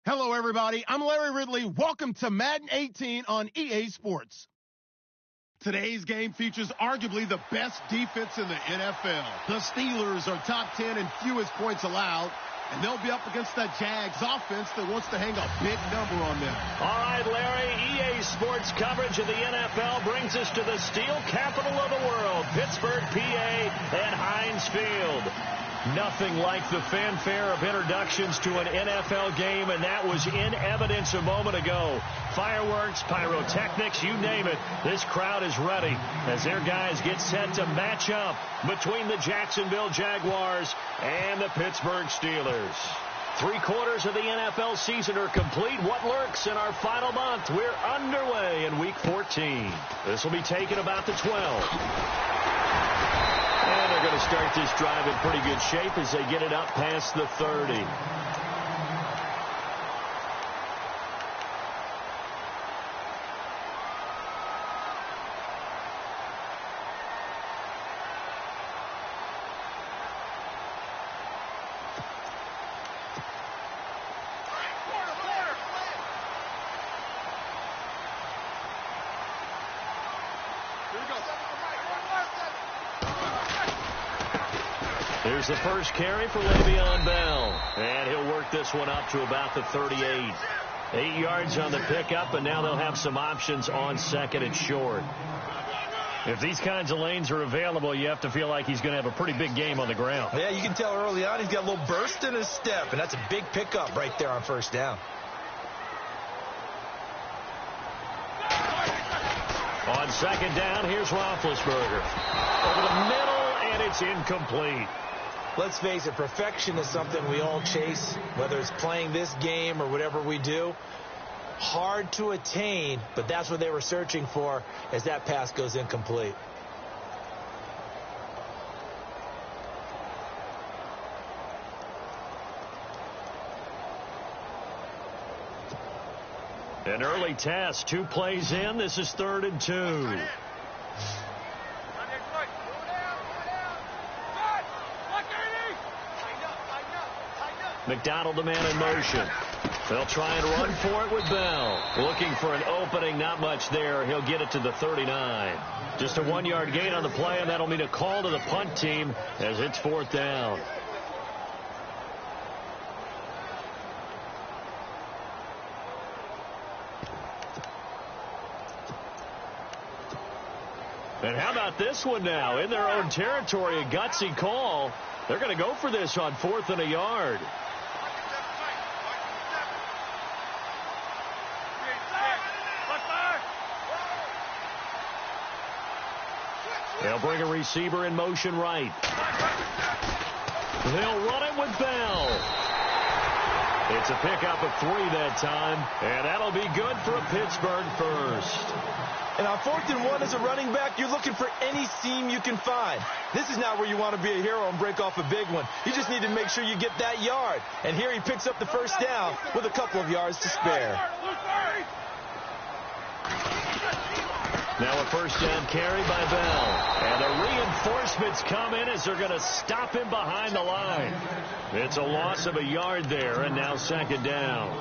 Hello, everybody. I'm Larry Ridley. Welcome to Madden 18 on EA Sports. Today's game features arguably the best defense in the NFL. The Steelers are top 10 in fewest points allowed, and they'll be up against the Jags offense that wants to hang a big number on them. All right, Larry, EA Sports coverage of the NFL brings us to the steel capital of the world, Pittsburgh, PA, and Heinz Field. Nothing like the fanfare of introductions to an NFL game, and that was in evidence a moment ago. Fireworks, pyrotechnics, you name it. This crowd is ready as their guys get set to match up between the Jacksonville Jaguars and the Pittsburgh Steelers. 3/4 of the NFL season are complete. What lurks in our final month? We're underway in Week 14. This will be taken about the 12. And they're going to start this drive in pretty good shape as they get it up past the 30. Here's the first carry for Le'Veon Bell. And he'll work this one up to about the 38. 8 yards on the pickup, and now they'll have some options on second and short. If these kinds of lanes are available, you have to feel like he's going to have a pretty big game on the ground. Yeah, you can tell early on he's got a little burst in his step, and that's a big pickup right there on first down. On second down, here's Roethlisberger. Over the middle, and it's incomplete. Let's face it, perfection is something we all chase, whether it's playing this game or whatever we do. Hard to attain, but that's what they were searching for as that pass goes incomplete. An early test, 2 plays in. This is 3rd and 2. McDonald, the man in motion. They'll try and run for it with Bell. Looking for an opening, not much there. He'll get it to the 39. Just a 1-yard gain on the play, and that'll mean a call to the punt team as it's 4th down. And how about this one now? In their own territory, a gutsy call. They're going to go for this on 4th and a yard. They'll bring a receiver in motion right. They'll run it with Bell. It's a pickup of 3 that time, and that'll be good for a Pittsburgh first. And on 4th and 1 as a running back, you're looking for any seam you can find. This is not where you want to be a hero and break off a big one. You just need to make sure you get that yard. And here he picks up the first down with a couple of yards to spare. Now a first down carry by Bell. And the reinforcements come in as they're going to stop him behind the line. It's a loss of a yard there, and now 2nd down.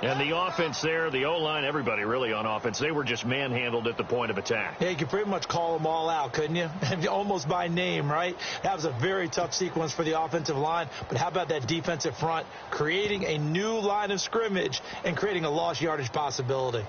And the offense there, the O-line, everybody really on offense, they were just manhandled at the point of attack. Yeah, you could pretty much call them all out, couldn't you? Almost by name, right? That was a very tough sequence for the offensive line. But how about that defensive front creating a new line of scrimmage and creating a lost yardage possibility?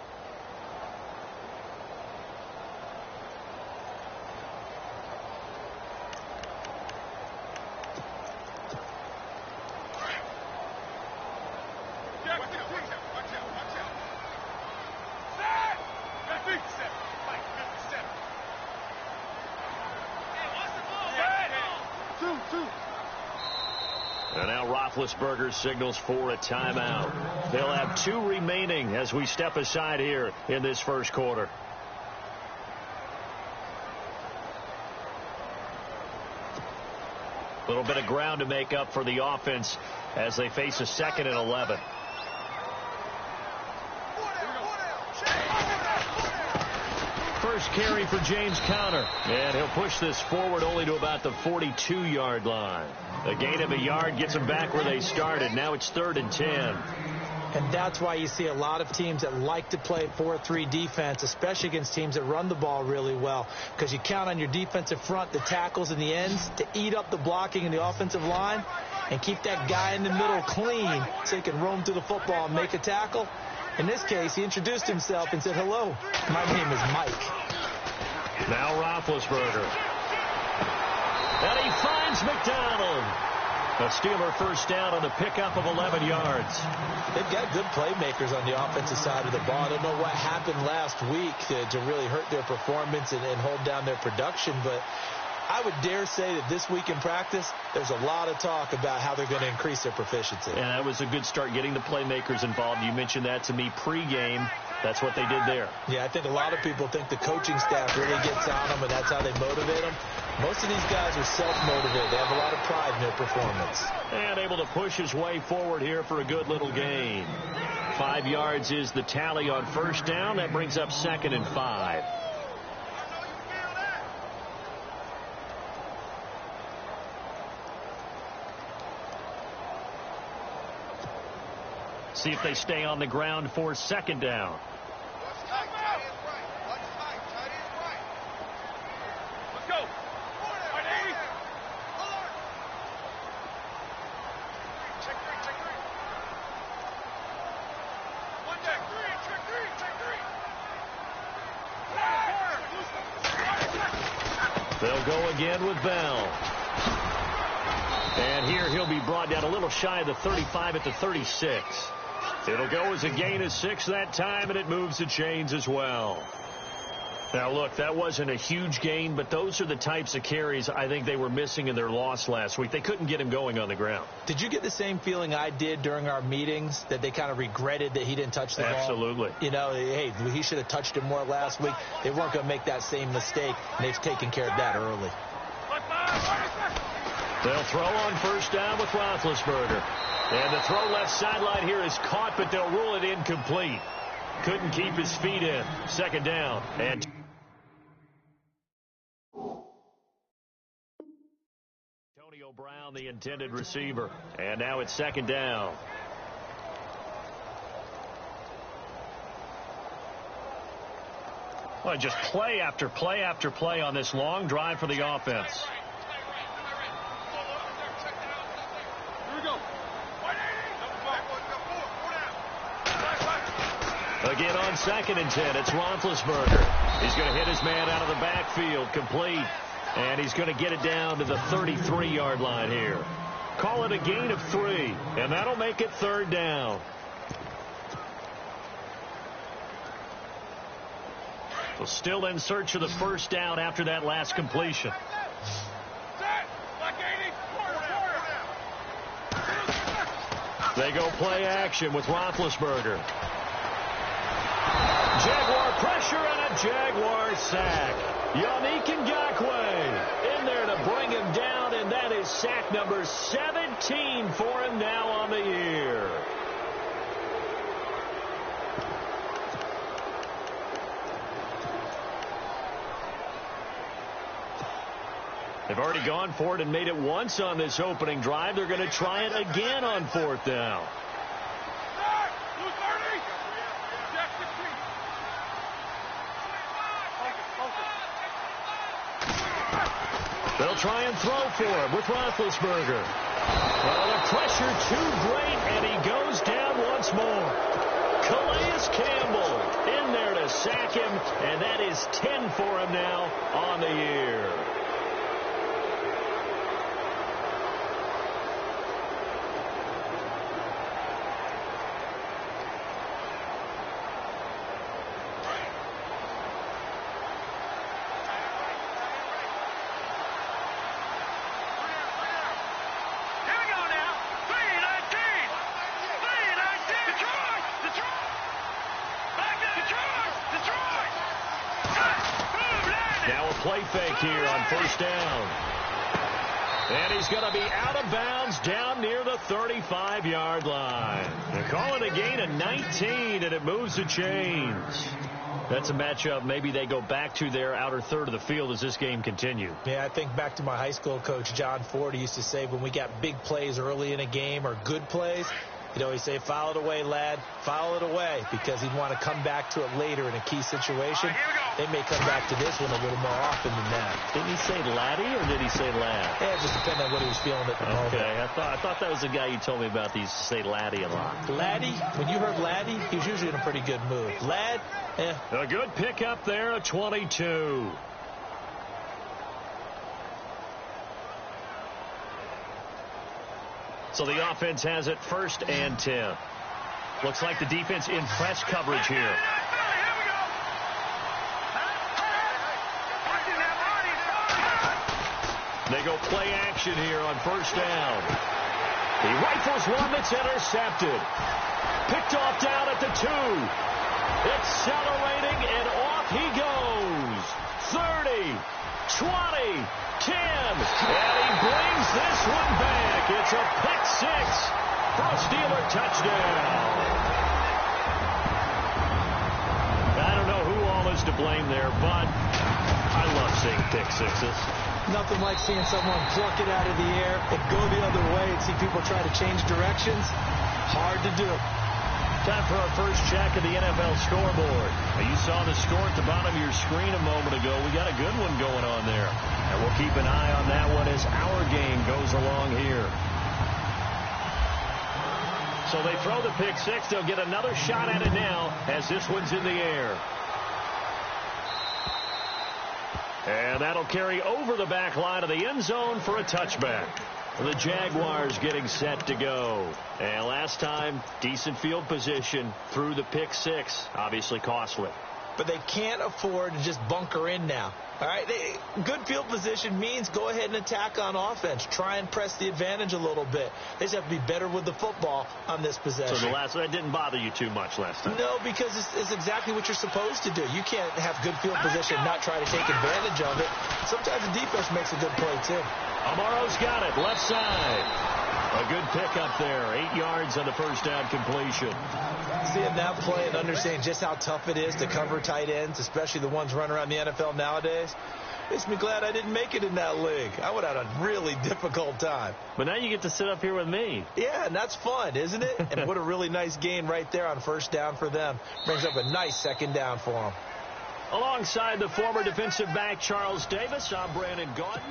And now Roethlisberger signals for a timeout. They'll have 2 remaining as we step aside here in this first quarter. A little bit of ground to make up for the offense as they face a 2nd and 11. First carry for James Conner. And he'll push this forward only to about the 42-yard line. A gain of a yard gets them back where they started. Now it's 3rd and 10. And that's why you see a lot of teams that like to play 4-3 defense, especially against teams that run the ball really well, because you count on your defensive front, the tackles and the ends, to eat up the blocking in the offensive line and keep that guy in the middle clean so he can roam through the football and make a tackle. In this case, he introduced himself and said, "Hello, my name is Mike." Now Roethlisberger. And he finds McDonald. A Steeler first down on a pickup of 11 yards. They've got good playmakers on the offensive side of the ball. I don't know what happened last week to really hurt their performance and hold down their production, but I would dare say that this week in practice, there's a lot of talk about how they're going to increase their proficiency. And that was a good start, getting the playmakers involved. You mentioned that to me pregame. That's what they did there. Yeah, I think a lot of people think the coaching staff really gets on them, and that's how they motivate them. Most of these guys are self-motivated. They have a lot of pride in their performance. And able to push his way forward here for a good little gain. 5 yards is the tally on first down. That brings up 2nd and 5. See if they stay on the ground for 2nd down. Let's go. Check three. One check three. They'll go again with Bell. And here he'll be brought down a little shy of the 35 at the 36. It'll go as a gain of 6 that time, and it moves the chains as well. Now, look, that wasn't a huge gain, but those are the types of carries I think they were missing in their loss last week. They couldn't get him going on the ground. Did you get the same feeling I did during our meetings, that they kind of regretted that he didn't touch the ball? Absolutely. You know, hey, he should have touched it more last week. They weren't going to make that same mistake, and they've taken care of that early. They'll throw on first down with Roethlisberger. And the throw left sideline here is caught, but they'll rule it incomplete. Couldn't keep his feet in. 2nd down. And Antonio Brown, the intended receiver. And now it's 2nd down. Well, just play after play after play on this long drive for the offense. Again on 2nd and 10, it's Roethlisberger. He's going to hit his man out of the backfield, complete. And he's going to get it down to the 33-yard line here. Call it a gain of 3, and that'll make it 3rd down. So still in search of the first down after that last completion. They go play action with Roethlisberger. Jaguar pressure and a Jaguar sack. Yannick Ngakoue in there to bring him down, and that is sack number 17 for him now on the year. They've already gone for it and made it once on this opening drive. They're going to try it again on 4th down. They'll try and throw for him with Roethlisberger. Well, the pressure too great, and he goes down once more. Calais Campbell in there to sack him, and that is 10 for him now on the year. Play fake here on first down. And he's going to be out of bounds down near the 35-yard line. They're calling a gain of 19, and it moves the chains. That's a matchup maybe they go back to their outer third of the field as this game continues. Yeah, I think back to my high school coach, John Ford. He used to say when we got big plays early in a game or good plays, You know, he say, file it away, lad. File it away, because he'd want to come back to it later in a key situation. They may come back to this one a little more often than that. Didn't he say laddie or did he say lad? Yeah, it just depended on what he was feeling at the moment. Okay, I thought that was the guy you told me about that used to say laddie a lot. Laddie, when you heard laddie, he was usually in a pretty good mood. Lad, A good pickup there, a 22. So the offense has it 1st and 10. Looks like the defense in press coverage here. They go play action here on 1st down. He rifles one that's intercepted. Picked off down at the 2. Accelerating, and off he goes. 30, 20, 10, and he brings this one back. It's a pick 6 for a Steeler touchdown. I don't know who all is to blame there, but I love seeing pick 6s. nothing like seeing someone pluck it out of the air and go the other way and see people try to change directions. Hard to do. Time for our first check of the NFL scoreboard. Now, you saw the score at the bottom of your screen a moment ago. We got a good one going on there. And we'll keep an eye on that one as our game goes along here. So they throw the pick six. They'll get another shot at it now as this one's in the air. And that'll carry over the back line of the end zone for a touchback. The Jaguars getting set to go. And last time, decent field position through the pick six. Obviously costly. But they can't afford to just bunker in now. All right, good field position means go ahead and attack on offense. Try and press the advantage a little bit. They just have to be better with the football on this possession. So that didn't bother you too much last time? No, because it's exactly what you're supposed to do. You can't have good field position and not try to take advantage of it. Sometimes the defense makes a good play, too. Amaro's got it, left side. A good pickup there, 8 yards on the first down completion. Seeing that play and understanding just how tough it is to cover tight ends, especially the ones running around the NFL nowadays, makes me glad I didn't make it in that league. I would have had a really difficult time. But now you get to sit up here with me. Yeah, and that's fun, isn't it? And what a really nice gain right there on first down for them. Brings up a nice second down for them. Alongside the former defensive back Charles Davis, I'm Brandon Gaudin.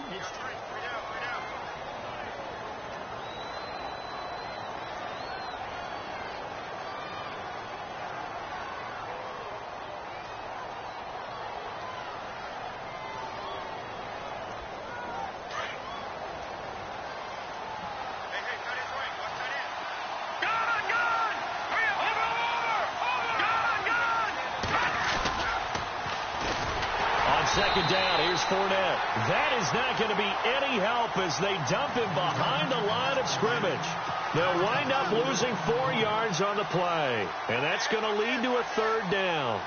Second down, here's Fournette. That is not going to be any help as they dump him behind the line of scrimmage. They'll wind up losing 4 yards on the play, and that's going to lead to a third down.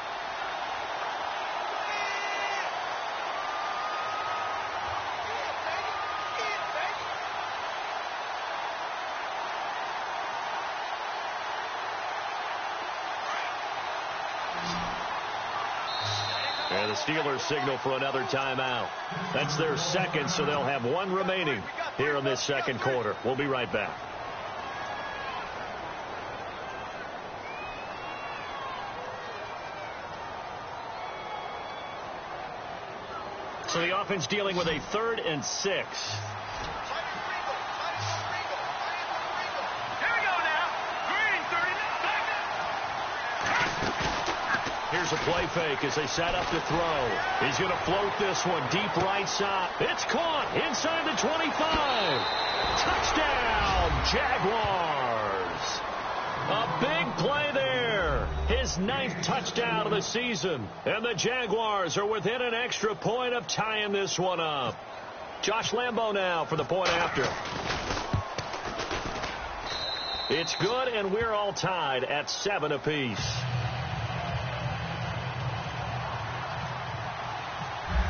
And the Steelers signal for another timeout. That's their second, so they'll have one remaining here in this second quarter. We'll be right back. So the offense dealing with a 3rd and 6. Here's a play fake as they set up to throw. He's going to float this one deep right side. It's caught inside the 25. Touchdown, Jaguars. A big play there. His 9th touchdown of the season. And the Jaguars are within an extra point of tying this one up. Josh Lambo now for the point after. It's good, and we're all tied at 7 apiece.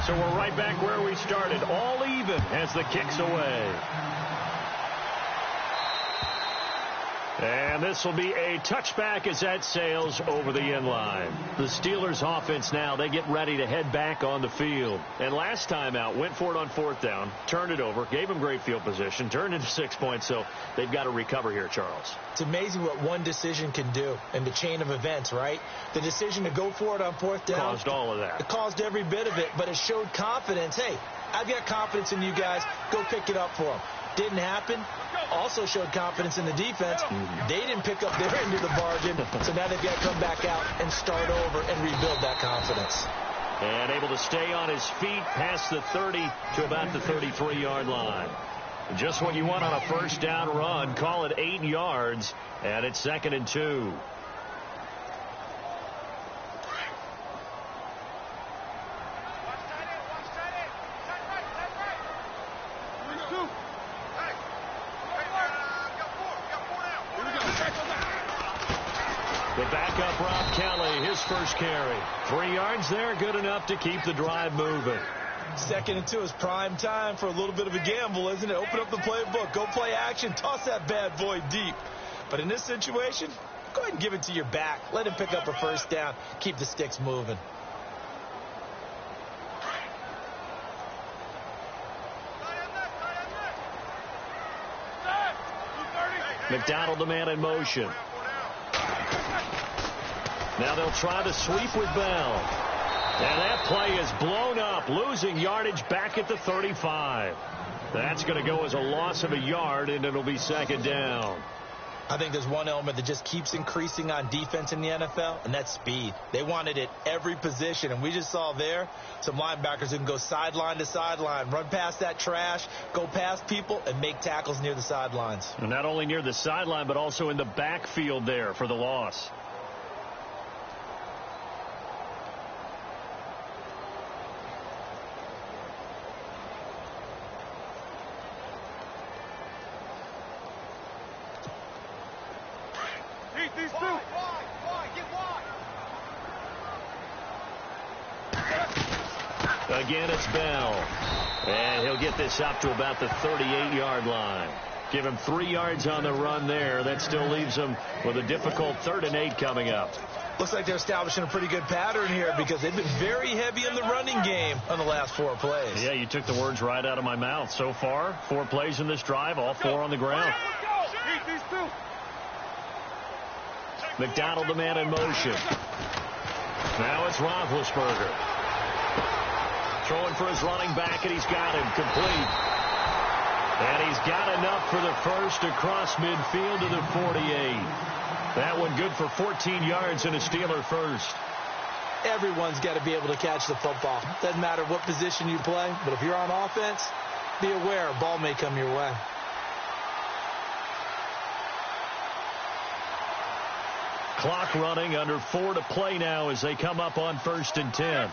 So we're right back where we started, all even as the kick's away. And And this will be a touchback as that sails over the end line. The Steelers offense now, they get ready to head back on the field. And last time out, went for it on fourth down, turned it over, gave them great field position, turned into 6 points, so they've got to recover here, Charles. It's amazing what one decision can do in the chain of events, right? The decision to go for it on fourth down. Caused all of that. It caused every bit of it, but it showed confidence. Hey, I've got confidence in you guys. Go pick it up for them. Didn't happen. Also showed confidence in the defense. They didn't pick up their end of the bargain, so now they've got to come back out and start over and rebuild that confidence. And able to stay on his feet past the 30 to about the 33-yard line. Just what you want on a first down run. Call it 8 yards, and it's 2nd and 2. The backup, Rob Kelly, his first carry. 3 yards there, good enough to keep the drive moving. 2nd and 2 is prime time for a little bit of a gamble, isn't it? Open up the playbook, go play action, toss that bad boy deep. But in this situation, go ahead and give it to your back. Let him pick up a first down. Keep the sticks moving. McDonald, the man in motion. Now they'll try the sweep with Bell. And that play is blown up, losing yardage back at the 35. That's going to go as a loss of a yard, and it'll be 2nd down. I think there's one element that just keeps increasing on defense in the NFL, and that's speed. They want it at every position, and we just saw there some linebackers who can go sideline to sideline, run past that trash, go past people, and make tackles near the sidelines. And not only near the sideline, but also in the backfield there for the loss. These two. Wide, get wide. Again, it's Bell. And he'll get this up to about the 38-yard line. Give him 3 yards on the run there. That still leaves him with a difficult 3rd and 8 coming up. Looks like they're establishing a pretty good pattern here because they've been very heavy in the running game on the last 4 plays. Yeah, you took the words right out of my mouth. So far, 4 plays in this drive, all 4 on the ground. These two. McDonald, the man in motion. Now it's Roethlisberger. Throwing for his running back, and he's got him complete. And he's got enough for the first across midfield to the 48. That one good for 14 yards and a Steeler first. Everyone's got to be able to catch the football. Doesn't matter what position you play, but if you're on offense, be aware a ball may come your way. Clock running, under 4 to play now as they come up on 1st and 10.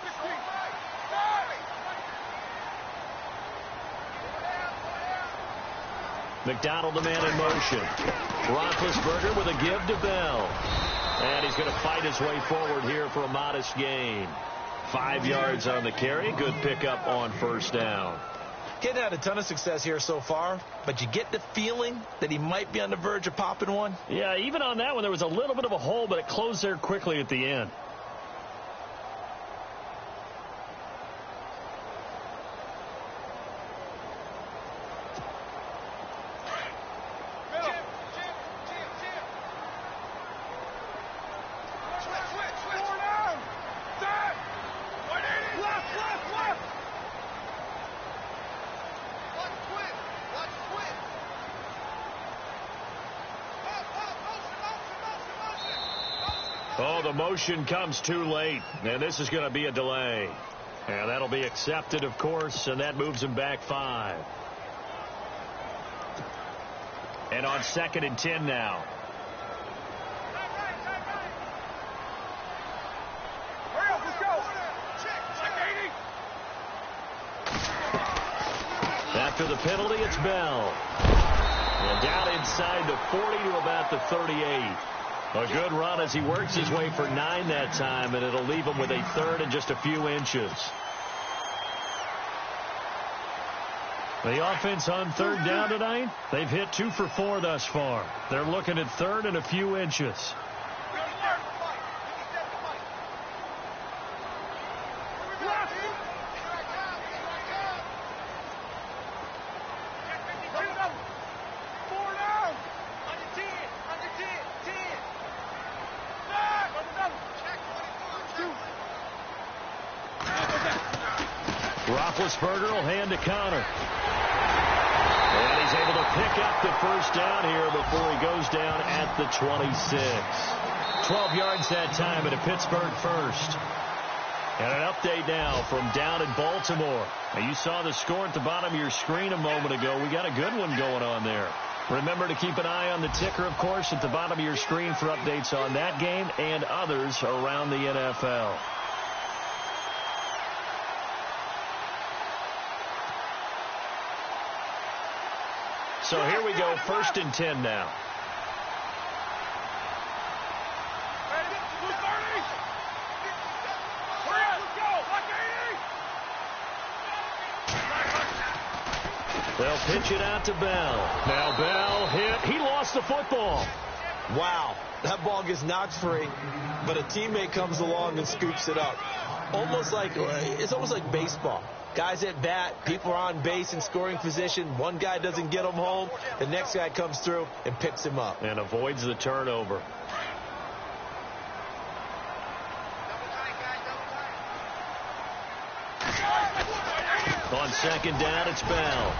McDonald, the man in motion. Roethlisberger with a give to Bell. And he's going to fight his way forward here for a modest gain. 5 yards on the carry. Good pickup on 1st down. Getting had a ton of success here so far, but you get the feeling that he might be on the verge of popping one. Yeah, even on that one, there was a little bit of a hole, but it closed there quickly at the end. Oh, the motion comes too late, and this is going to be a delay. And that'll be accepted, of course, and that moves him back 5. And on 2nd and 10 now. Hurry up, let's go. Check 80. After the penalty, it's Bell. And down inside the 40 to about the 38. A good run as he works his way for 9 that time, and it'll leave him with a 3rd and just a few inches. The offense on third down tonight, they've hit 2 for 4 thus far. They're looking at third and a few inches. Roethlisberger will hand to Connor. And he's able to pick up the first down here before he goes down at the 26. 12 yards that time at a Pittsburgh first. And an update now from down in Baltimore. Now you saw the score at the bottom of your screen a moment ago. We got a good one going on there. Remember to keep an eye on the ticker, of course, at the bottom of your screen for updates on that game and others around the NFL. So here we go, 1st and 10 now. They'll pitch it out to Bell. Now Bell hit. He lost the football. Wow, that ball gets knocked free, but a teammate comes along and scoops it up. It's almost like baseball. Guys at bat, people are on base in scoring position. One guy doesn't get him home. The next guy comes through and picks him up. And avoids the turnover. On second down, it's Bell.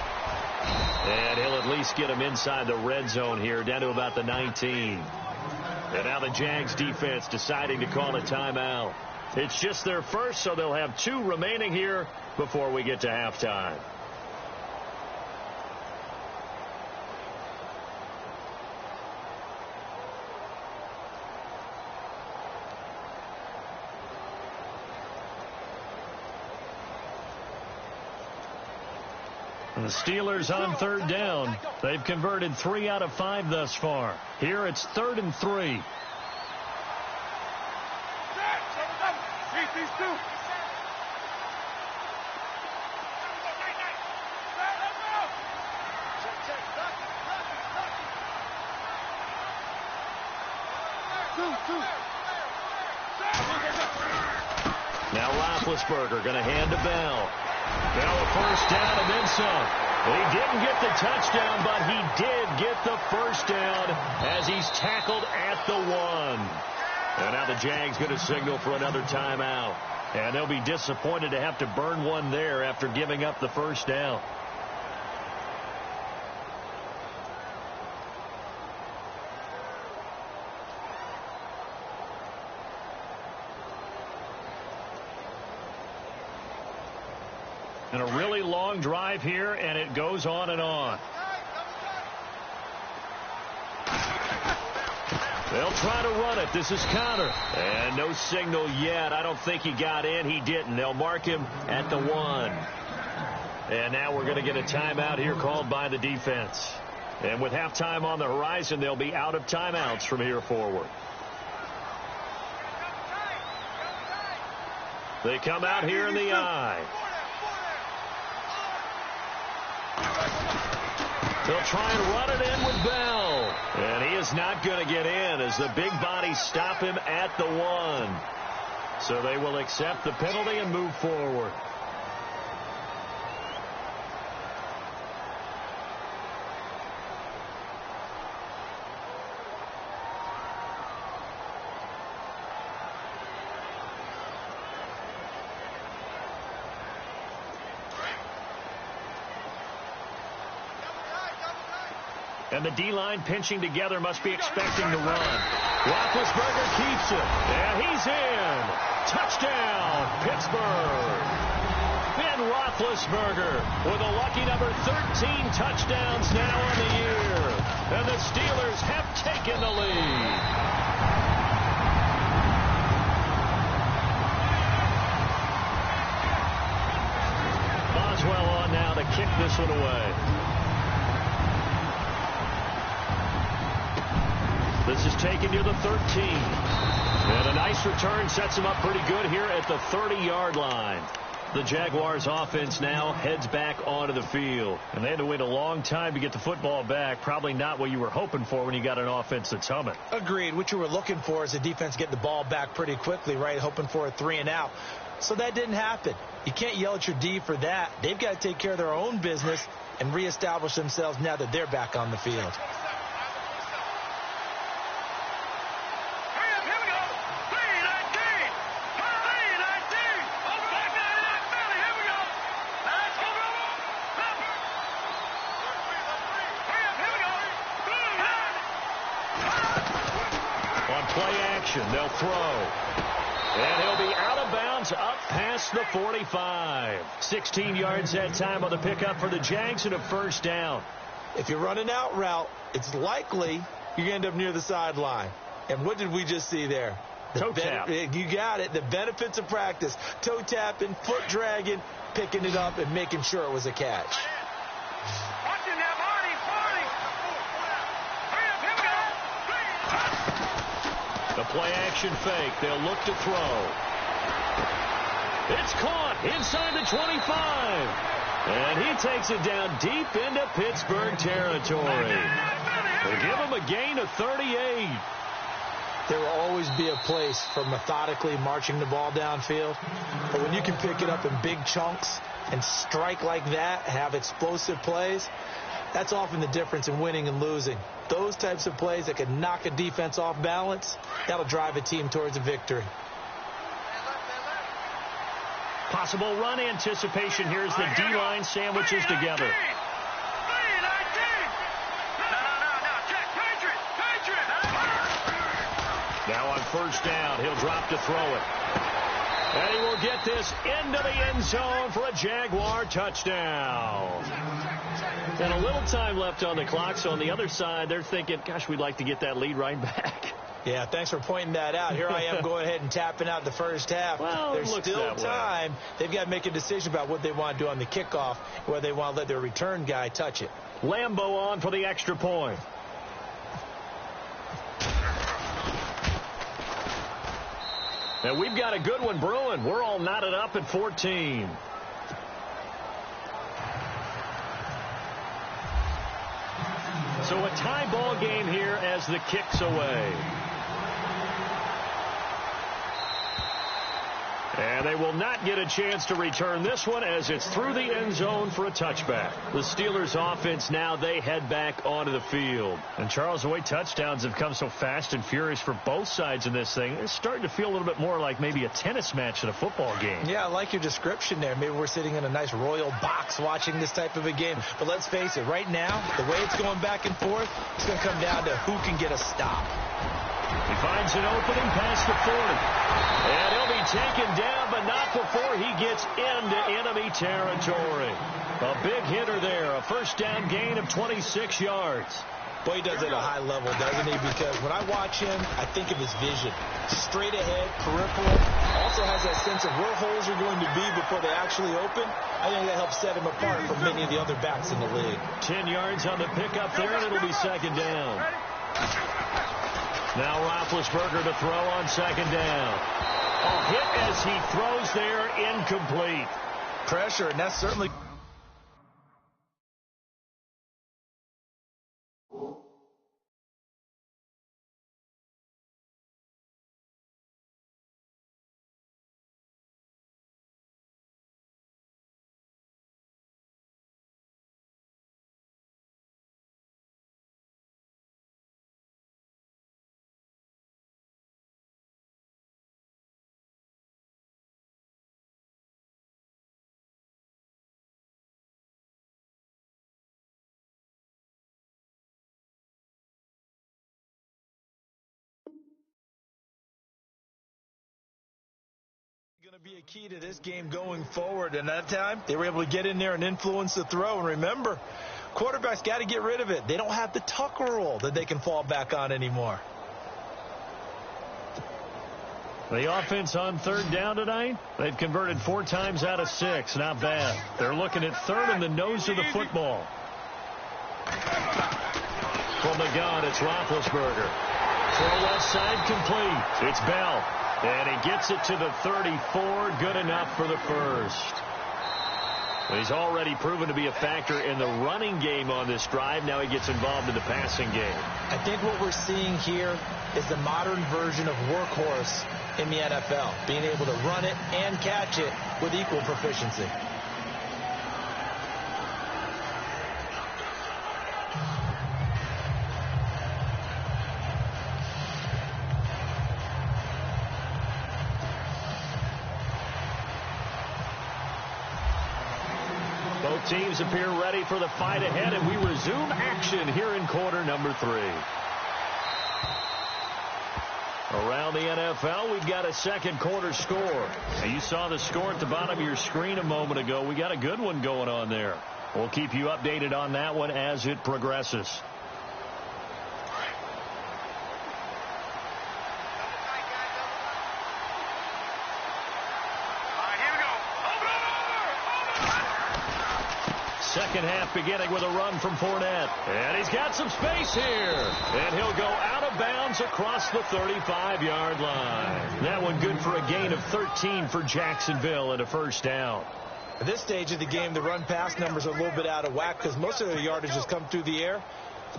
And he'll at least get him inside the red zone here, down to about the 19. And now the Jags defense deciding to call a timeout. It's just their first, so they'll have 2 remaining here before we get to halftime. And the Steelers on third down. They've converted 3 out of 5 thus far. Here it's 3rd and 3. These two. Now Roethlisberger going to hand to Bell. Bell a first down and then some. He didn't get the touchdown, but he did get the first down as he's tackled at the 1. And now the Jags going to signal for another timeout. And they'll be disappointed to have to burn one there after giving up the first down. And a really long drive here, and it goes on and on. They'll try to run it. This is Connor. And no signal yet. I don't think he got in. He didn't. They'll mark him at the 1. And now we're going to get a timeout here called by the defense. And with halftime on the horizon, they'll be out of timeouts from here forward. They come out here in the eye. They'll try and run it in with Bell. And he is not going to get in as the big bodies stop him at the 1. So they will accept the penalty and move forward. And the D-line pinching together must be expecting to run. Roethlisberger keeps it. And he's in. Touchdown, Pittsburgh. Ben Roethlisberger with a lucky number 13 touchdowns now on the year. And the Steelers have taken the lead. Boswell on now to kick this one away. This is taken near the 13. And a nice return sets him up pretty good here at the 30-yard line. The Jaguars offense now heads back onto the field. And they had to wait a long time to get the football back. Probably not what you were hoping for when you got an offense that's humming. Agreed. What you were looking for is the defense getting the ball back pretty quickly, right? Hoping for a 3 and out. So that didn't happen. You can't yell at your D for that. They've got to take care of their own business and reestablish themselves now that they're back on the field. They'll throw. And he'll be out of bounds up past the 45. 16 yards that time on the pickup for the Jags and a first down. If you're running out route, it's likely you're going to end up near the sideline. And what did we just see there? Toe tap. You got it. The benefits of practice. Toe tapping, foot dragging, picking it up, and making sure it was a catch. The play-action fake. They'll look to throw. It's caught inside the 25. And he takes it down deep into Pittsburgh territory. They give him a gain of 38. There will always be a place for methodically marching the ball downfield. But when you can pick it up in big chunks and strike like that, have explosive plays, that's often the difference in winning and losing. Those types of plays that can knock a defense off balance, that'll drive a team towards a victory. Possible run anticipation here as the D-line sandwiches together. Now on first down, he'll drop to throw it. And he will get this into the end zone for a Jaguar touchdown. And a little time left on the clock, so on the other side, they're thinking, gosh, we'd like to get that lead right back. Yeah, thanks for pointing that out. Here I am going ahead and tapping out the first half. Well, there's still time. They've got to make a decision about what they want to do on the kickoff, whether they want to let their return guy touch it. Lambeau on for the extra point. And we've got a good one brewing. We're all knotted up at 14. So a tie ball game here as the kick's away. And they will not get a chance to return this one as it's through the end zone for a touchback. The Steelers offense now, they head back onto the field. And Charles, the way touchdowns have come so fast and furious for both sides in this thing, it's starting to feel a little bit more like maybe a tennis match than a football game. Yeah, I like your description there. Maybe we're sitting in a nice royal box watching this type of a game. But let's face it, right now, the way it's going back and forth, it's going to come down to who can get a stop. He finds an opening past the 40. And he'll be taken down, but not before he gets into enemy territory. A big hitter there. A first down gain of 26 yards. Boy, he does it at a high level, doesn't he? Because when I watch him, I think of his vision. Straight ahead, peripheral. Also has that sense of where holes are going to be before they actually open. I think that helps set him apart from many of the other backs in the league. 10 yards on the pickup there, and it'll be second down. Now Roethlisberger to throw on second down. A hit as he throws there, incomplete. Pressure, and that's certainly... going to be a key to this game going forward, and that time they were able to get in there and influence the throw. And remember, quarterbacks got to get rid of it. They don't have the Tucker rule that they can fall back on anymore. The offense on third down tonight, they've converted 4 times out of 6. Not bad. They're looking at third in the nose of the football. From the gun, it's Roethlisberger. Throw left side complete. It's Bell. And he gets it to the 34. Good enough for the first. Well, he's already proven to be a factor in the running game on this drive. Now he gets involved in the passing game. I think what we're seeing here is the modern version of workhorse in the NFL, being able to run it and catch it with equal proficiency. Both teams appear ready for the fight ahead, and we resume action here in quarter number 3. Around the NFL, we've got a second quarter score. Now, you saw the score at the bottom of your screen a moment ago. We got a good one going on there. We'll keep you updated on that one as it progresses. Second half beginning with a run from Fournette. And he's got some space here. And he'll go out of bounds across the 35-yard line. That one good for a gain of 13 for Jacksonville and a first down. At this stage of the game, the run-pass numbers are a little bit out of whack because most of their yardage has come through the air.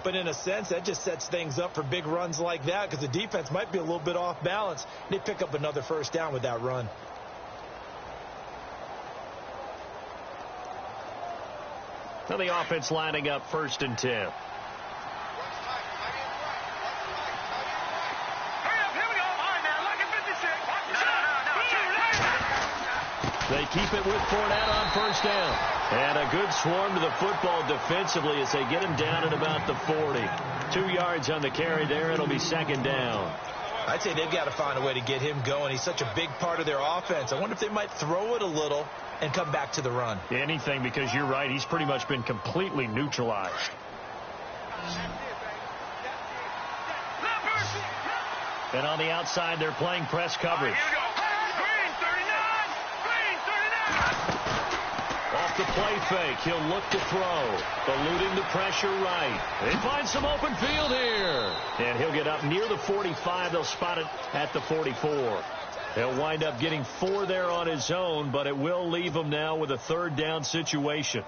But in a sense, that just sets things up for big runs like that because the defense might be a little bit off balance. They pick up another first down with that run. Now the offense lining up 1st and 10. They keep it with Fournette on first down. And a good swarm to the football defensively as they get him down at about the 40. 2 yards on the carry there. It'll be second down. I'd say they've got to find a way to get him going. He's such a big part of their offense. I wonder if they might throw it a little and come back to the run. Anything, because you're right. He's pretty much been completely neutralized. And on the outside, they're playing press coverage. Off the play fake, he'll look to throw. Eluding the pressure right. They find some open field here. And he'll get up near the 45. They'll spot it at the 44. He'll wind up getting 4 there on his own, but it will leave him now with a third down situation.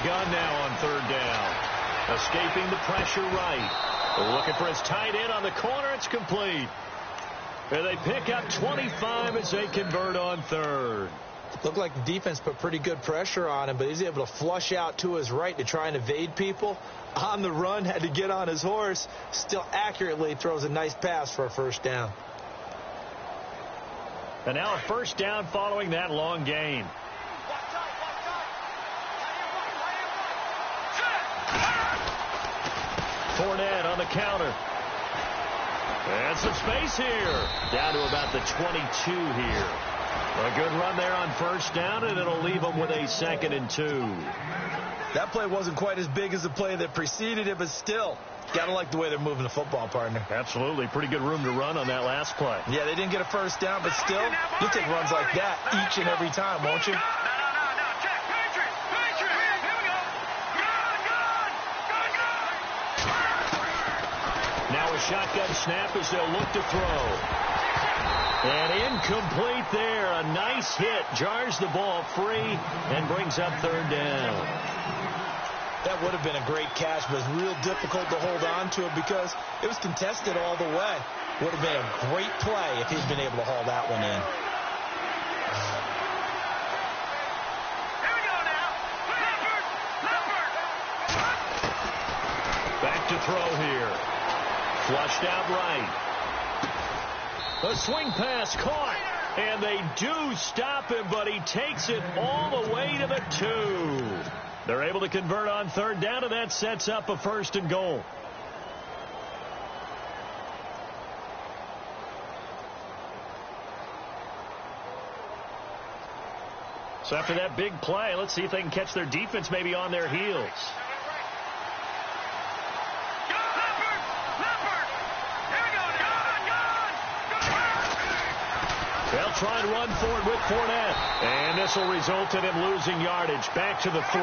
Gun now on third down. Escaping the pressure right. Looking for his tight end on the corner. It's complete. And they pick up 25 as they convert on third. Looked like the defense put pretty good pressure on him, but he's able to flush out to his right to try and evade people. On the run, had to get on his horse. Still accurately throws a nice pass for a first down. And now a first down following that long gain. Fournette on the counter. And some space here. Down to about the 22 here. A good run there on first down, and it'll leave them with a 2nd and 2. That play wasn't quite as big as the play that preceded it, but still, gotta like the way they're moving the football, partner. Absolutely. Pretty good room to run on that last play. Yeah, they didn't get a first down, but still, you'll take runs like that each and every time, won't you? Shotgun snap as they'll look to throw. And incomplete there. A nice hit. Jars the ball free and brings up third down. That would have been a great catch, but it's real difficult to hold on to it because it was contested all the way. Would have been a great play if he'd been able to haul that one in. Back to throw here. Flushed out right. The swing pass caught. And they do stop him, but he takes it all the way to the 2. They're able to convert on third down, and that sets up a 1st and goal. So after that big play, let's see if they can catch their defense maybe on their heels. try and run for it with Fournette. And this will result in him losing yardage. Back to the 3.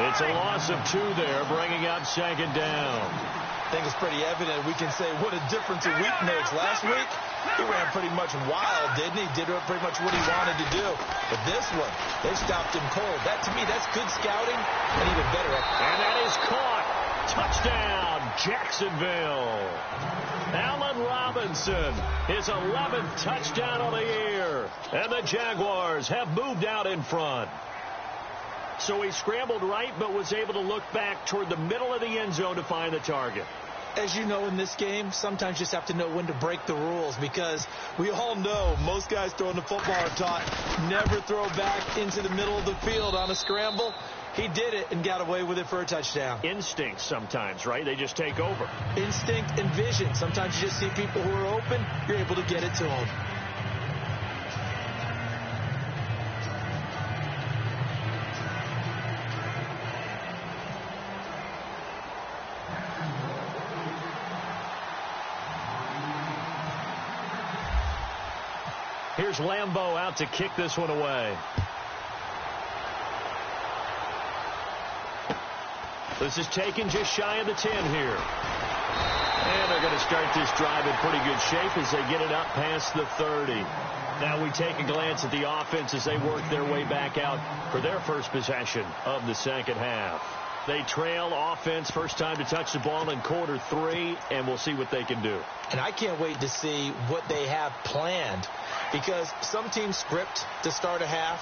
It's a loss of 2 there, bringing up second down. I think it's pretty evident. We can say what a difference a week makes. Last week, he ran pretty much wild, didn't he? Did pretty much what he wanted to do. But this one, they stopped him cold. That, to me, that's good scouting and even better. And that is caught. Touchdown, Jacksonville. Allen Robinson, his 11th touchdown of the year. And the Jaguars have moved out in front. So he scrambled right, but was able to look back toward the middle of the end zone to find the target. As you know, in this game, sometimes you just have to know when to break the rules, because we all know most guys throwing the football are taught never throw back into the middle of the field on a scramble. He did it and got away with it for a touchdown. Instinct sometimes, right? They just take over. Instinct and vision. Sometimes you just see people who are open, you're able to get it to them. Here's Lambeau out to kick this one away. This is taken just shy of the 10 here. And they're going to start this drive in pretty good shape as they get it up past the 30. Now we take a glance at the offense as they work their way back out for their first possession of the second half. They trail offense, first time to touch the ball in quarter 3, and we'll see what they can do. And I can't wait to see what they have planned, because some teams script to start a half.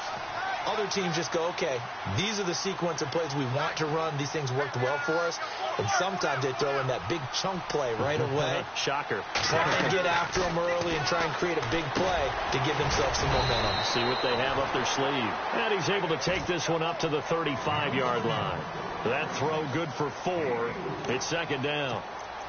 Other teams just go, okay, these are the sequence of plays we want to run. These things worked well for us. And sometimes they throw in that big chunk play right away. Shocker. Try and get after them early and try and create a big play to give themselves some momentum. See what they have up their sleeve. And he's able to take this one up to the 35-yard line. That throw good for 4. It's second down.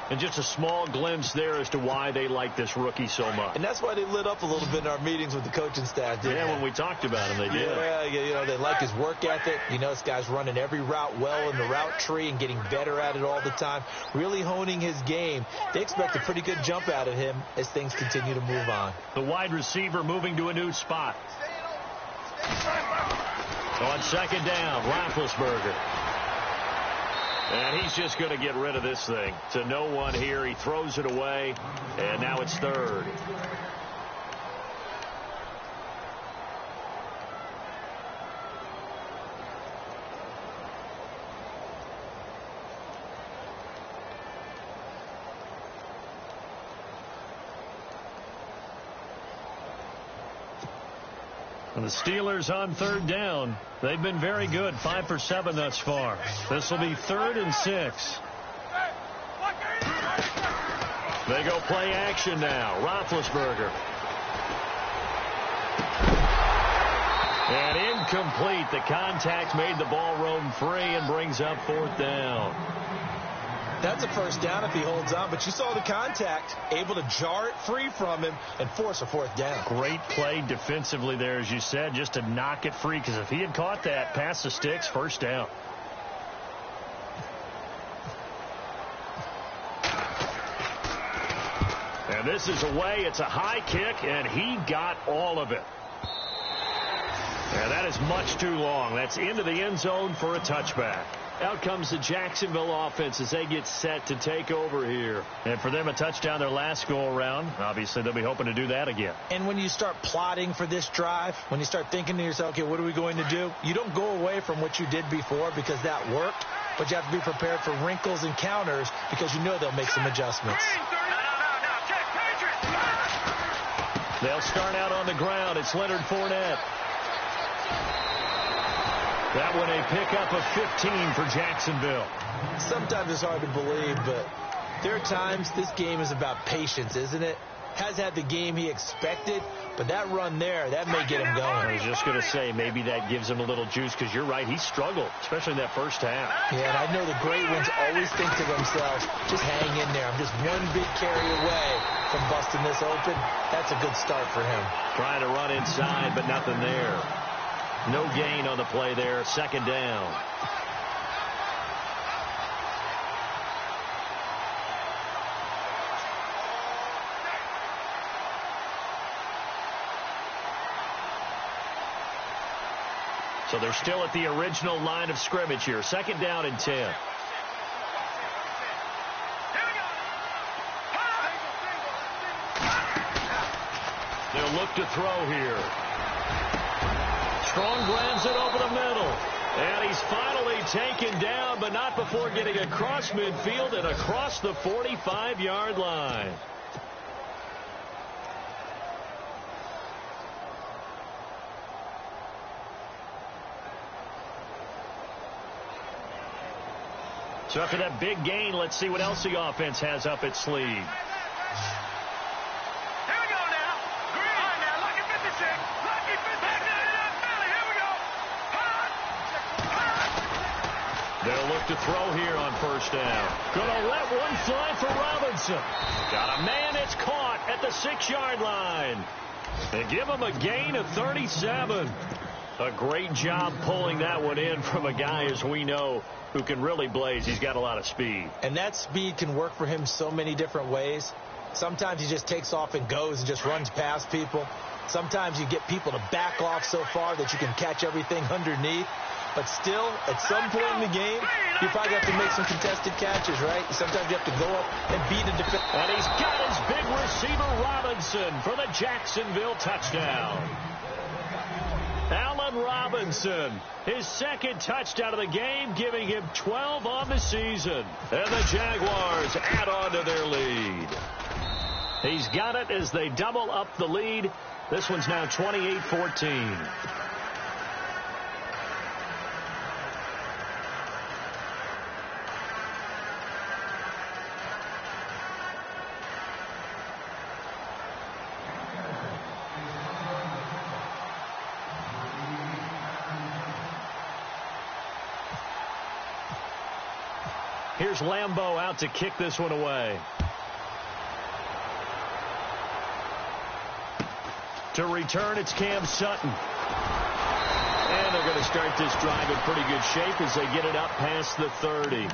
And just a small glimpse there as to why they like this rookie so much. And that's why they lit up a little bit in our meetings with the coaching staff. Yeah, when we talked about him, they did. Yeah, you know, they like his work ethic. You know, this guy's running every route well in the route tree and getting better at it all the time, really honing his game. They expect a pretty good jump out of him as things continue to move on. The wide receiver moving to a new spot. On second down, Roethlisberger. And he's just going to get rid of this thing. To no one here. He throws it away. And now it's third. And the Steelers on third down. They've been very good, 5 for 7 thus far. This will be 3rd and 6. They go play action now. Roethlisberger. And incomplete. The contact made the ball roam free and brings up 4th down. That's a first down if he holds on, but you saw the contact, able to jar it free from him and force a 4th down. Great play defensively there, as you said, just to knock it free, because if he had caught that past the sticks, first down. And this is away. It's a high kick, and he got all of it. And that is much too long. That's into the end zone for a touchback. Out comes the Jacksonville offense as they get set to take over here. And for them, a touchdown their last go-around. Obviously, they'll be hoping to do that again. And when you start plotting for this drive, when you start thinking to yourself, okay, what are we going to do? You don't go away from what you did before because that worked, but you have to be prepared for wrinkles and counters because you know they'll make some adjustments. They'll start out on the ground. It's Leonard Fournette. That one a pickup of 15 for Jacksonville. Sometimes it's hard to believe, but there are times this game is about patience, isn't it? Has had the game he expected, but that run there, that may get him going. I was just going to say, maybe that gives him a little juice, because you're right, he struggled, especially in that first half. Yeah, and I know the great ones always think to themselves, just hang in there. I'm just one big carry away from busting this open. That's a good start for him. Trying to run inside, but nothing there. No gain on the play there. Second down. So they're still at the original line of scrimmage here. 2nd down and 10. They'll look to throw here. Strong grabs it over the middle. And he's finally taken down, but not before getting across midfield and across the 45-yard line. So after that big gain, let's see what else the offense has up its sleeve. Here we go now. Green. All right, now, Lucky 56. Lucky 56. Here we go. They'll look to throw here on 1st down. Gonna let one fly for Robinson. Got a man, it's caught at the 6-yard line. They give him a gain of 37. A great job pulling that one in from a guy, as we know, who can really blaze. He's got a lot of speed. And that speed can work for him so many different ways. Sometimes he just takes off and goes and just runs past people. Sometimes you get people to back off so far that you can catch everything underneath. But still, at some point in the game, you probably have to make some contested catches, right? Sometimes you have to go up and beat a defense. And he's got his big receiver, Robinson, for the Jacksonville touchdown. Allen Robinson, his 2nd touchdown of the game, giving him 12 on the season. And the Jaguars add on to their lead. He's got it as they double up the lead. This one's now 28-14. Here's Lambeau out to kick this one away. To return, it's Cam Sutton. And they're going to start this drive in pretty good shape as they get it up past the 30.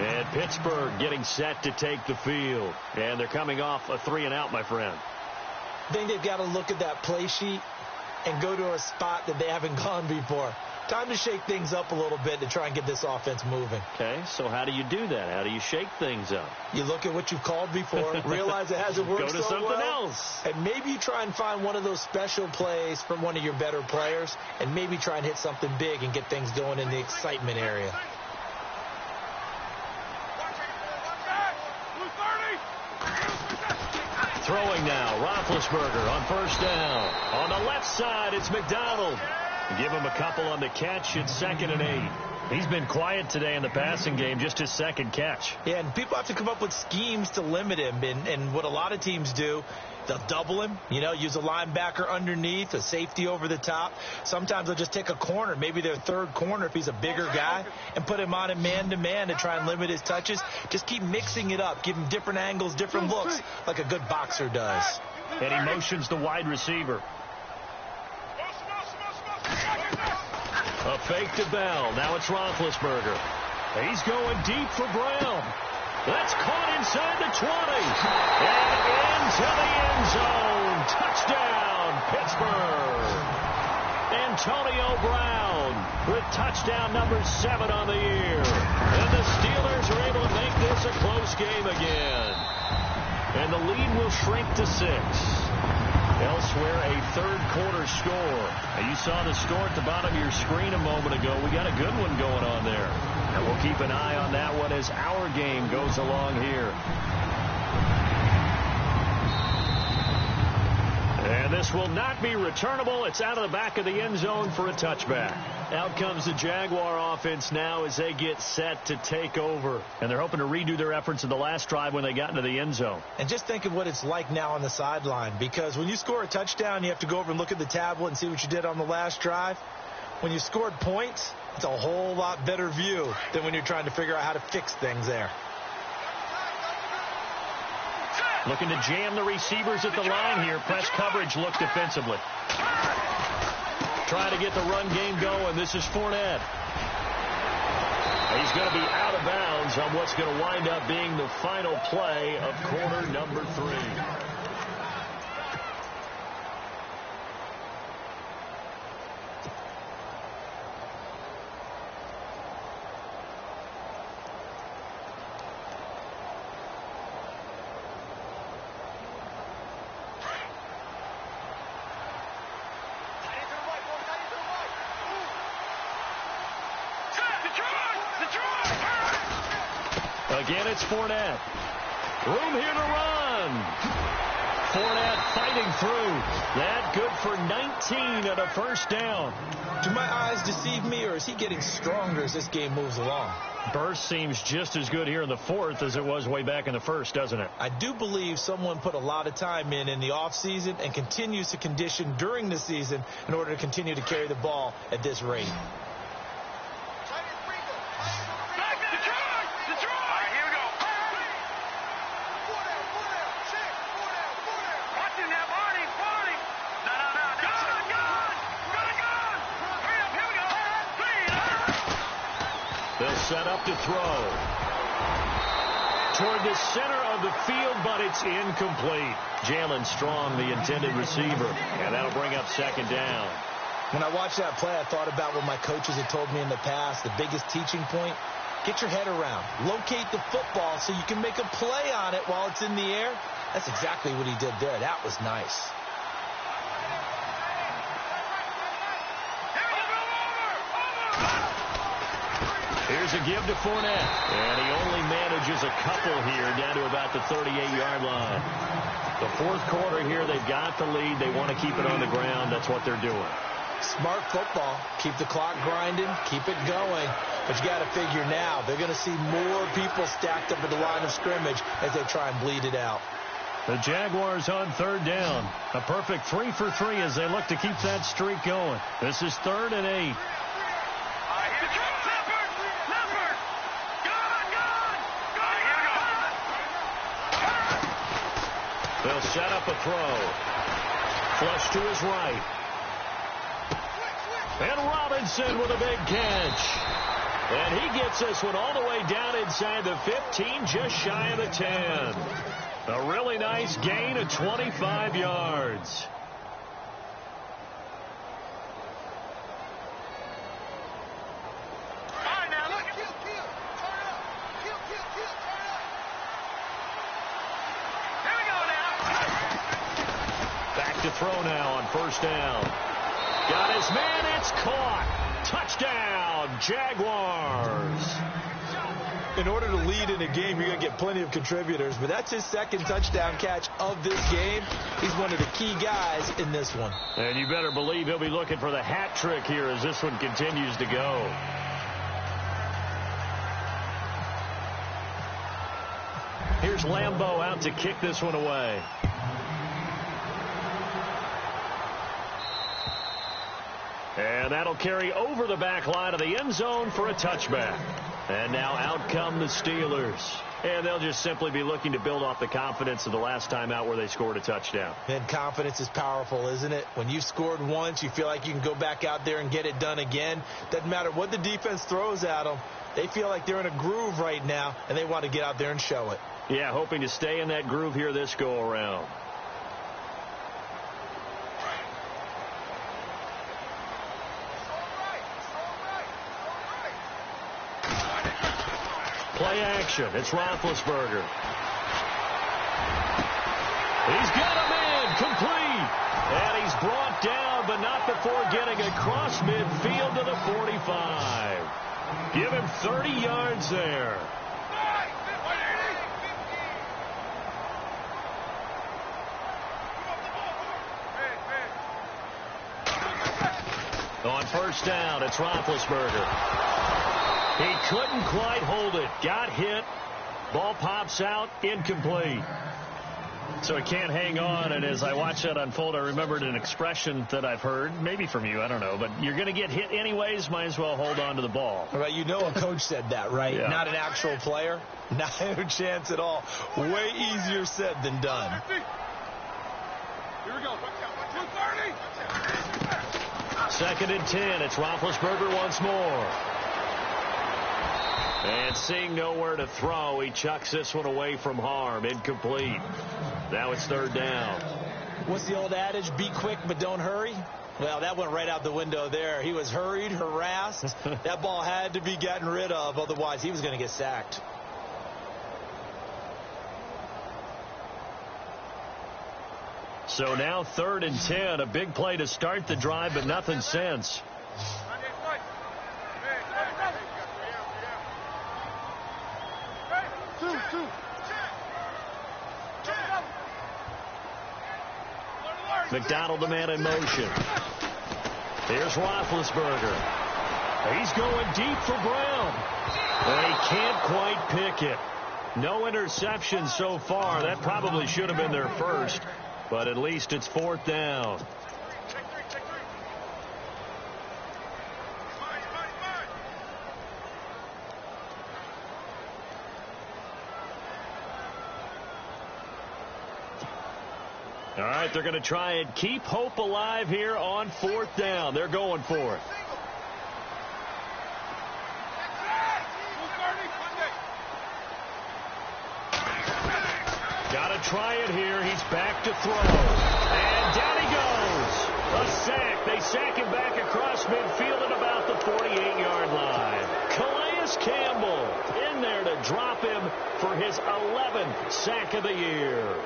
And Pittsburgh getting set to take the field. And they're coming off a 3-and-out, my friend. I think they've got to look at that play sheet and go to a spot that they haven't gone before. Time to shake things up a little bit to try and get this offense moving. Okay, so how do you do that? How do you shake things up? You look at what you've called before, realize it hasn't worked so well. Go to something else. And maybe you try and find one of those special plays from one of your better players, and maybe try and hit something big and get things going in the excitement area. Throwing now, Roethlisberger on 1st down. On the left side, it's McDonald. Give him a couple on the catch. It's 2nd and 8. He's been quiet today in the passing game, just his 2nd catch. Yeah, and people have to come up with schemes to limit him. And what a lot of teams do, they'll double him, use a linebacker underneath, a safety over the top. Sometimes they'll just take a corner, maybe their 3rd corner if he's a bigger guy, and put him on a man-to-man to try and limit his touches. Just keep mixing it up, give him different angles, different looks, like a good boxer does. And he motions the wide receiver. A fake to Bell. Now it's Roethlisberger. He's going deep for Brown. That's caught inside the 20. And into the end zone. Touchdown, Pittsburgh. Antonio Brown with touchdown number 7 on the year. And the Steelers are able to make this a close game again. And the lead will shrink to 6. Elsewhere, a 3rd quarter score. Now, you saw the score at the bottom of your screen a moment ago. We got a good one going on there. And we'll keep an eye on that one as our game goes along here. And this will not be returnable. It's out of the back of the end zone for a touchback. Out comes the Jaguar offense now as they get set to take over. And they're hoping to redo their efforts in the last drive when they got into the end zone. And just think of what it's like now on the sideline. Because when you score a touchdown, you have to go over and look at the tablet and see what you did on the last drive. When you scored points, it's a whole lot better view than when you're trying to figure out how to fix things there. Looking to jam the receivers at the line here. Press coverage, look defensively. Trying to get the run game going. This is Fournette. He's going to be out of bounds on what's going to wind up being the final play of quarter number 3. Again, it's Fournette. Room here to run. Fournette fighting through. That good for 19 and a first down. Do my eyes deceive me, or is he getting stronger as this game moves along? Burst seems just as good here in the fourth as it was way back in the first, doesn't it? I do believe someone put a lot of time in the offseason and continues to condition during the season in order to continue to carry the ball at this rate. They'll set up to throw. Toward the center of the field, but it's incomplete. Jalen Strong, the intended receiver, and that'll bring up second down. When I watched that play, I thought about what my coaches had told me in the past. The biggest teaching point, get your head around. Locate the football so you can make a play on it while it's in the air. That's exactly what he did there. That was nice. Here's a give to Fournette, and he only manages a couple here down to about the 38-yard line. The fourth quarter here, they've got the lead. They want to keep it on the ground. That's what they're doing. Smart football. Keep the clock grinding. Keep it going. But you got to figure now, they're going to see more people stacked up at the line of scrimmage as they try and bleed it out. The Jaguars on third down. A perfect 3 for 3 as they look to keep that streak going. This is 3rd and 8. They'll set up a throw. Flush to his right. And Robinson with a big catch. And he gets this one all the way down inside the 15, just shy of the 10. A really nice gain of 25 yards. To throw now on first down. Got his man. It's caught. Touchdown, Jaguars. In order to lead in a game, you're going to get plenty of contributors, but that's his second touchdown catch of this game. He's one of the key guys in this one. And you better believe he'll be looking for the hat trick here as this one continues to go. Here's Lambeau out to kick this one away. And that'll carry over the back line of the end zone for a touchback. And now out come the Steelers. And they'll just simply be looking to build off the confidence of the last time out where they scored a touchdown. And confidence is powerful, isn't it? When you've scored once, you feel like you can go back out there and get it done again. Doesn't matter what the defense throws at them. They feel like they're in a groove right now, and they want to get out there and show it. Yeah, hoping to stay in that groove here this go-around. Play action. It's Roethlisberger. He's got a man complete. And he's brought down, but not before getting across midfield to the 45. Give him 30 yards there. On first down, it's Roethlisberger. He couldn't quite hold it. Got hit. Ball pops out. Incomplete. So he can't hang on. And as I watch that unfold, I remembered an expression that I've heard, maybe from you, I don't know. But you're going to get hit anyways. Might as well hold on to the ball. Right, you know a coach said that, right? Yeah. Not an actual player. Not a chance at all. Way easier said than done. Here we go. 230. 2nd and 10. It's Roethlisberger once more. And seeing nowhere to throw, he chucks this one away from harm. Incomplete. Now it's 3rd down. What's the old adage? Be quick, but don't hurry. Well, that went right out the window there. He was hurried, harassed. That ball had to be gotten rid of. Otherwise, he was going to get sacked. So now 3rd and 10. A big play to start the drive, but nothing since. McDonald, the man in motion. Here's Roethlisberger. He's going deep for Brown. And he can't quite pick it. No interception so far. That probably should have been their first, but at least it's 4th down. All right, they're going to try and keep hope alive here on 4th down. They're going for it. Got to try it here. He's back to throw. And down he goes. A sack. They sack him back across midfield at about the 48-yard line. Calais Campbell in there to drop him for his 11th sack of the year.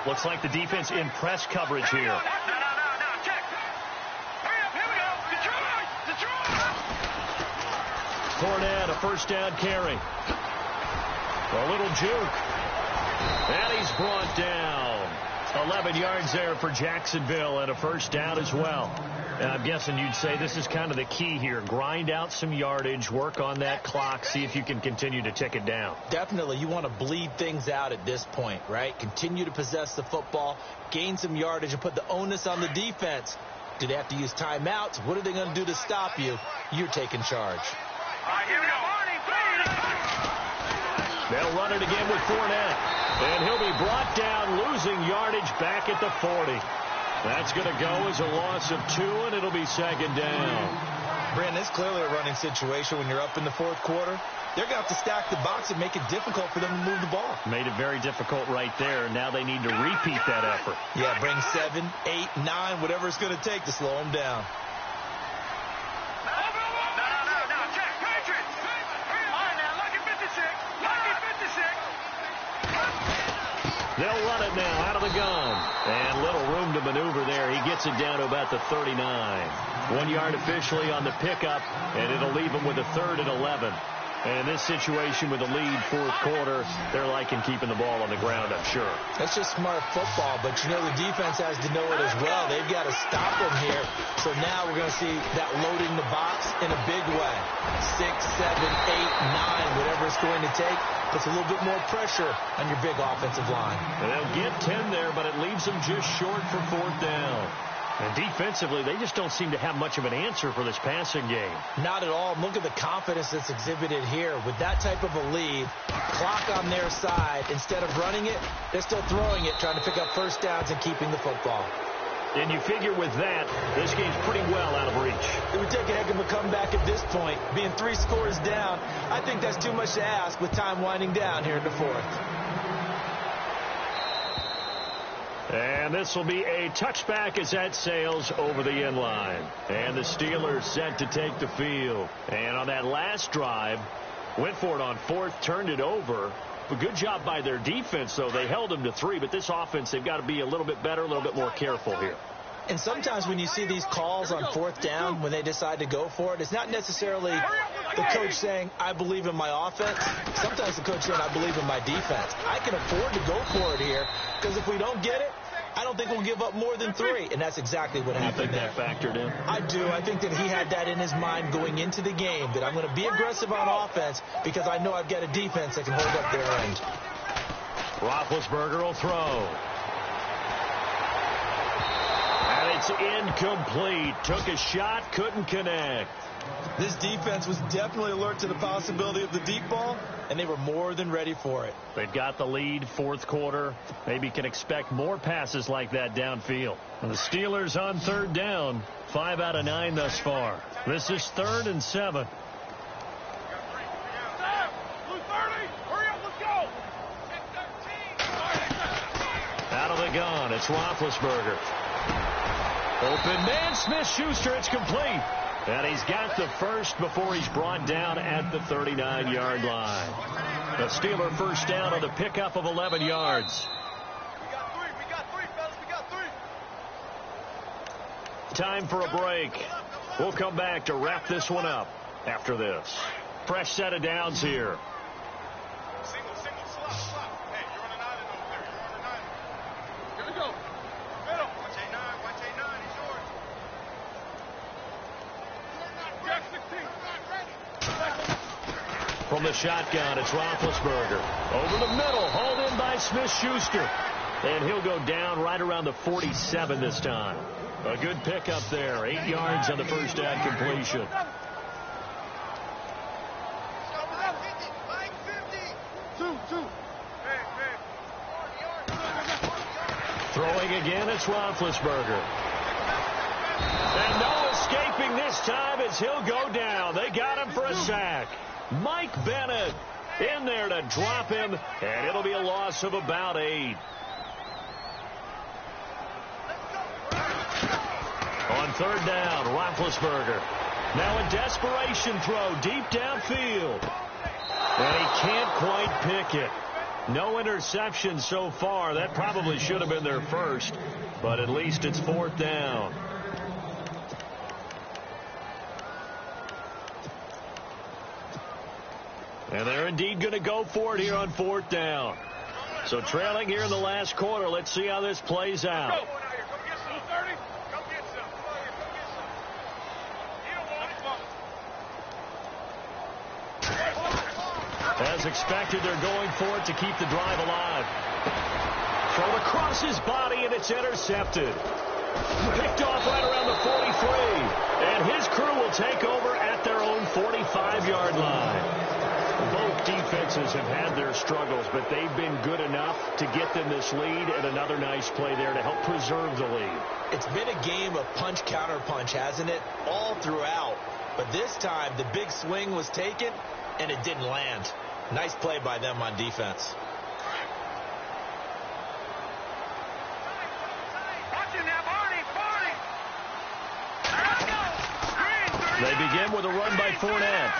Looks like the defense in press coverage here. No, check. Hurry up, here we go. Detroit! Fournette, a first down carry. A little juke. And he's brought down. 11 yards there for Jacksonville and a first down as well. And I'm guessing you'd say this is kind of the key here. Grind out some yardage, work on that clock, see if you can continue to tick it down. Definitely. You want to bleed things out at this point, right? Continue to possess the football, gain some yardage, and put the onus on the defense. Do they have to use timeouts? What are they going to do to stop you? You're taking charge. All right, here we go. They'll run it again with Fournette. And he'll be brought down, losing yardage back at the 40. That's going to go as a loss of 2, and it'll be 2nd down. Brandon, it's clearly a running situation when you're up in the 4th quarter. They're going to have to stack the box and make it difficult for them to move the ball. Made it very difficult right there. Now they need to repeat that effort. Yeah, bring 7, 8, 9, whatever it's going to take to slow them down. No, check. Patriots. All right, now, lucky 56. They'll run it now out of the gun. And little room to maneuver there. He gets it down to about the 39. 1 yard officially on the pickup, and it'll leave him with a 3rd and 11. And in this situation with a lead 4th quarter, they're liking keeping the ball on the ground, I'm sure. That's just smart football, but you know the defense has to know it as well. They've got to stop them here. So now we're going to see that loading the box in a big way. 6, 7, 8, 9, whatever it's going to take, puts a little bit more pressure on your big offensive line. And they'll get 10 there, but it leaves them just short for 4th down. And defensively, they just don't seem to have much of an answer for this passing game. Not at all. Look at the confidence that's exhibited here. With that type of a lead, clock on their side, instead of running it, they're still throwing it, trying to pick up first downs and keeping the football. And you figure with that, this game's pretty well out of reach. It would take a heck of a comeback at this point. Being 3 scores down, I think that's too much to ask with time winding down here in the 4th. And this will be a touchback as that sails over the end line. And the Steelers set to take the field. And on that last drive, went for it on 4th, turned it over. A good job by their defense, though. They held them to 3, but this offense, they've got to be a little bit better, a little bit more careful here. And sometimes when you see these calls on 4th down, when they decide to go for it, it's not necessarily the coach saying, I believe in my offense. Sometimes the coach saying, I believe in my defense. I can afford to go for it here, because if we don't get it, I don't think we'll give up more than 3, and that's exactly what happened there. You think that factored in? I do. I think that he had that in his mind going into the game, that I'm going to be aggressive on offense because I know I've got a defense that can hold up their end. Roethlisberger will throw. And it's incomplete. Took a shot, couldn't connect. This defense was definitely alert to the possibility of the deep ball, and they were more than ready for it. They've got the lead, 4th quarter. Maybe can expect more passes like that downfield. And the Steelers on 3rd down, 5 out of 9 thus far. This is 3rd and 7. Out of the gun, it's Roethlisberger. Open man, Smith-Schuster, it's complete. And he's got the first before he's brought down at the 39-yard line. The Steeler first down on the pickup of 11 yards. We got 3, fellas. We got 3. Time for a break. We'll come back to wrap this one up after this. Fresh set of downs here. Single, slop. Hey, you're on an island over there. You're on an island. Here we go. Middle. Watch A9, he's yours. Jack 16. From the shotgun, it's Roethlisberger. Over the middle, hauled in by Smith-Schuster. And he'll go down right around the 47 this time. A good pickup there. 8 yards on the first down completion. Throwing again, it's Roethlisberger. And no escaping this time as he'll go down. They got him for a sack. Mike Bennett in there to drop him, and it'll be a loss of about 8. On third down, Roethlisberger. Now a desperation throw deep downfield. And he can't quite pick it. No interception so far. That probably should have been their first, but at least it's fourth down. And they're indeed going to go for it here on fourth down. So trailing here in the last quarter. Let's see how this plays out. Go. Come get some. 30. Come get some. You don't want it. As expected, they're going for it to keep the drive alive. Thrown across his body, and it's intercepted. Picked off right around the 43. And his crew will take over at their own 45-yard line. Both defenses have had their struggles, but they've been good enough to get them this lead, and another nice play there to help preserve the lead. It's been a game of punch-counter-punch, hasn't it? All throughout. But this time, the big swing was taken, and it didn't land. Nice play by them on defense. They begin with a run by Fournette.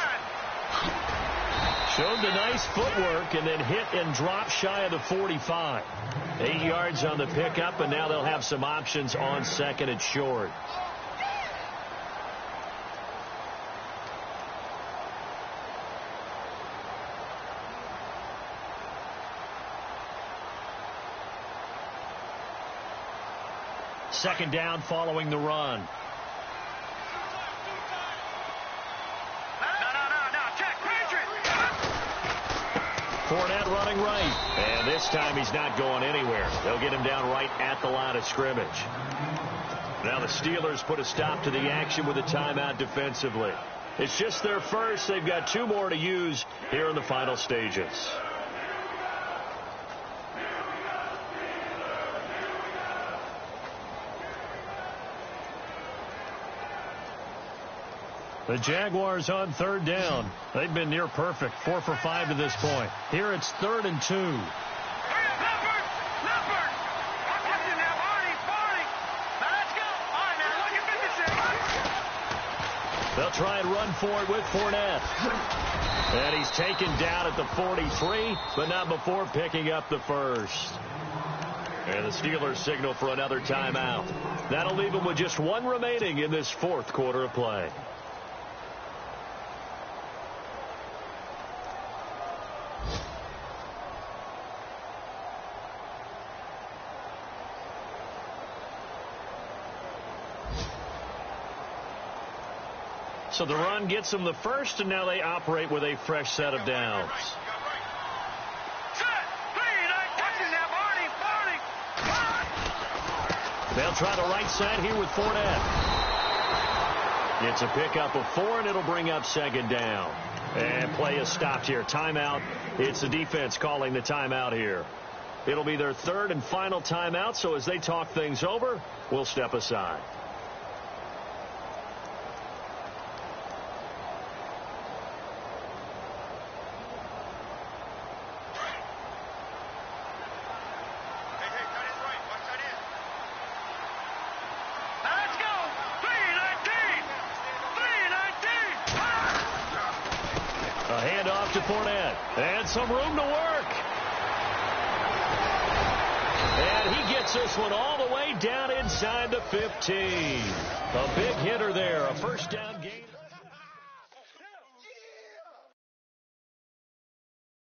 Showed the nice footwork and then hit and drop shy of the 45. 8 yards on the pickup, and now they'll have some options on second and short. Second down following the run. Fournette running right. And this time he's not going anywhere. They'll get him down right at the line of scrimmage. Now the Steelers put a stop to the action with a timeout defensively. It's just their first. They've got 2 more to use here in the final stages. The Jaguars on third down. They've been near perfect. 4 for 5 to this point. Here it's 3rd and 2. They'll try and run for it with Fournette. And he's taken down at the 43, but not before picking up the first. And the Steelers signal for another timeout. That'll leave them with just 1 remaining in this 4th quarter of play. So the run gets them the first, and now they operate with a fresh set of downs. They'll try the right side here with Fournette. It's a pickup of 4, and it'll bring up second down. And play is stopped here. Timeout. It's the defense calling the timeout here. It'll be their 3rd and final timeout, so as they talk things over, we'll step aside. To Fournette, and some room to work. And he gets Gets this one all the way down inside the 15. A big hitter there. A first down gain.